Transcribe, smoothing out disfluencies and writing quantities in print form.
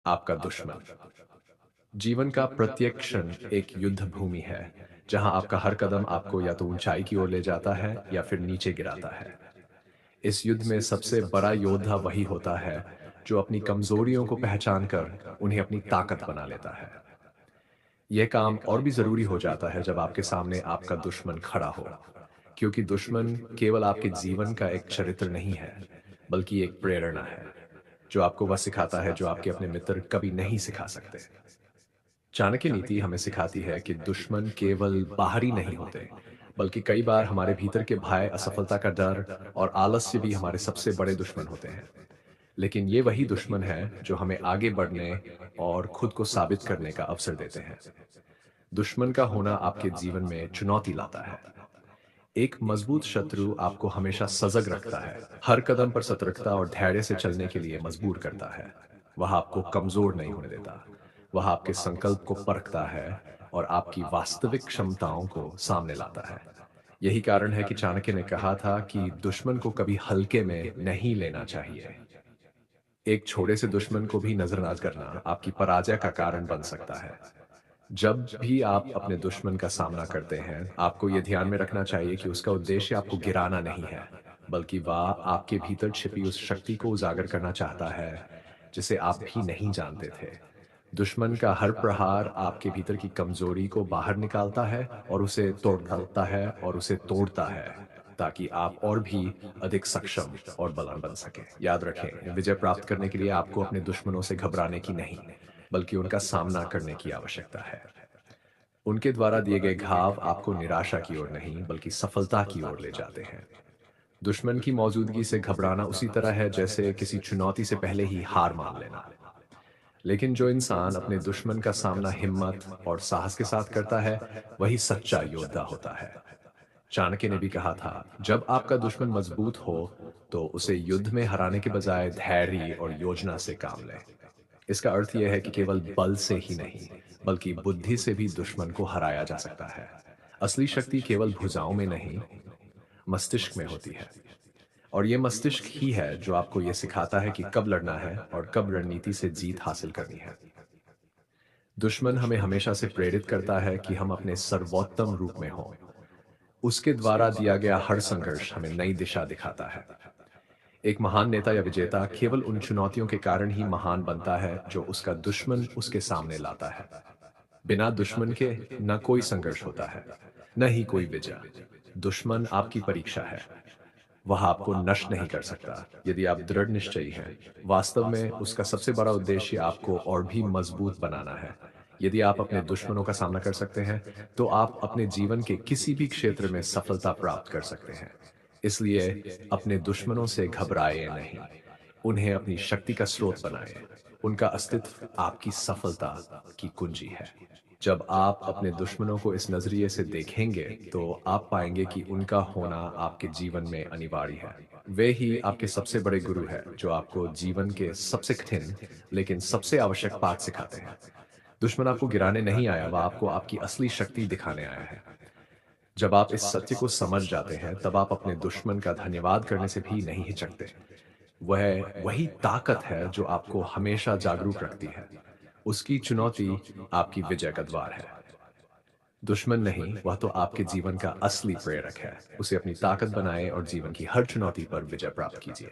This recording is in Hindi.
आपका दुश्मन। जीवन का प्रत्येक क्षण एक युद्ध भूमि है, जहां आपका हर कदम आपको या तो ऊंचाई की ओर ले जाता है या फिर नीचे गिराता है। इस युद्ध में सबसे बड़ा योद्धा वही होता है जो अपनी कमजोरियों को पहचान कर उन्हें अपनी ताकत बना लेता है। यह काम और भी जरूरी हो जाता है जब आपके सामने आपका दुश्मन खड़ा हो, क्योंकि दुश्मन केवल आपके जीवन का एक चरित्र नहीं है, बल्कि एक प्रेरणा है जो आपको वह सिखाता है जो आपके अपने मित्र कभी नहीं सिखा सकते। चाणक्य नीति हमें सिखाती है कि दुश्मन केवल बाहरी नहीं होते, बल्कि कई बार हमारे भीतर के भय, असफलता का डर और आलस्य भी हमारे सबसे बड़े दुश्मन होते हैं। लेकिन ये वही दुश्मन है जो हमें आगे बढ़ने और खुद को साबित करने का अवसर देते हैं। दुश्मन का होना आपके जीवन में चुनौती लाता है। एक मजबूत शत्रु आपको हमेशा सजग रखता है, हर कदम पर सतर्कता और धैर्य से चलने के लिए मजबूर करता है। वह आपको कमजोर नहीं होने देता। वह आपके संकल्प को परखता है और आपकी वास्तविक क्षमताओं को सामने लाता है। यही कारण है कि चाणक्य ने कहा था कि दुश्मन को कभी हल्के में नहीं लेना चाहिए। एक छोटे से दुश्मन को भी नजरअंदाज करना आपकी पराजय का कारण बन सकता है। जब भी आप अपने दुश्मन का सामना करते हैं, आपको यह ध्यान में रखना चाहिए कि उसका उद्देश्य आपको गिराना नहीं है, बल्कि वह आपके भीतर छिपी उस शक्ति को उजागर करना चाहता है, जिसे आप भी नहीं जानते थे। दुश्मन का हर प्रहार आपके भीतर की कमजोरी को बाहर निकालता है और उसे तोड़ डालता है और उसे तोड़ता है, ताकि आप और भी अधिक सक्षम और बलवान बन सकें। याद रखें, विजय प्राप्त करने के लिए आपको अपने दुश्मनों से घबराने की नहीं, बल्कि उनका सामना करने की आवश्यकता है। उनके द्वारा दिए गए घाव आपको निराशा की ओर नहीं, बल्कि सफलता की ओर ले जाते हैं। दुश्मन की मौजूदगी से घबराना उसी तरह है जैसे किसी चुनौती से पहले ही हार मान लेना। लेकिन जो इंसान अपने दुश्मन का सामना हिम्मत और साहस के साथ करता है, वही सच्चा योद्धा होता है। चाणक्य ने भी कहा था, जब आपका दुश्मन मजबूत हो, तो उसे युद्ध में हराने के बजाय धैर्य और योजना से काम लें। इसका अर्थ यह है कि केवल बल से ही नहीं, बल्कि बुद्धि से भी दुश्मन को हराया जा सकता है। असली शक्ति केवल भुजाओं में नहीं, मस्तिष्क में होती है। और ये मस्तिष्क ही है जो आपको यह सिखाता है कि कब लड़ना है और कब रणनीति से जीत हासिल करनी है। दुश्मन हमें हमेशा से प्रेरित करता है कि हम अपने सर्वोत्तम रूप में हों। उसके द्वारा दिया गया हर संघर्ष हमें नई दिशा दिखाता है। एक महान नेता या विजेता केवल उन चुनौतियों के कारण ही महान बनता है जो उसका दुश्मन उसके सामने लाता है। बिना दुश्मन के न कोई संघर्ष होता है, न ही कोई विजय। दुश्मन आपकी परीक्षा है। वह आपको नष्ट नहीं कर सकता यदि आप दृढ़ निश्चयी हैं। वास्तव में उसका सबसे बड़ा उद्देश्य आपको और भी मजबूत बनाना है। यदि आप अपने दुश्मनों का सामना कर सकते हैं, तो आप अपने जीवन के किसी भी क्षेत्र में सफलता प्राप्त कर सकते हैं। इसलिए अपने दुश्मनों से घबराए नहीं, उन्हें अपनी शक्ति का स्रोत बनाएं। उनका अस्तित्व आपकी सफलता की कुंजी है। जब आप अपने दुश्मनों को इस नजरिए से देखेंगे, तो आप पाएंगे कि उनका होना आपके जीवन में अनिवार्य है। वे ही आपके सबसे बड़े गुरु हैं, जो आपको जीवन के सबसे कठिन लेकिन सबसे आवश्यक पाठ सिखाते हैं। दुश्मन आपको गिराने नहीं आया, वह आपको आपकी असली शक्ति दिखाने आया है। जब आप इस सत्य को समझ जाते हैं, तब आप अपने दुश्मन का धन्यवाद करने से भी नहीं हिचकते। वह वही ताकत है जो आपको हमेशा जागरूक रखती है। उसकी चुनौती आपकी विजय का द्वार है। दुश्मन नहीं, वह तो आपके जीवन का असली प्रेरक है। उसे अपनी ताकत बनाएं और जीवन की हर चुनौती पर विजय प्राप्त कीजिए।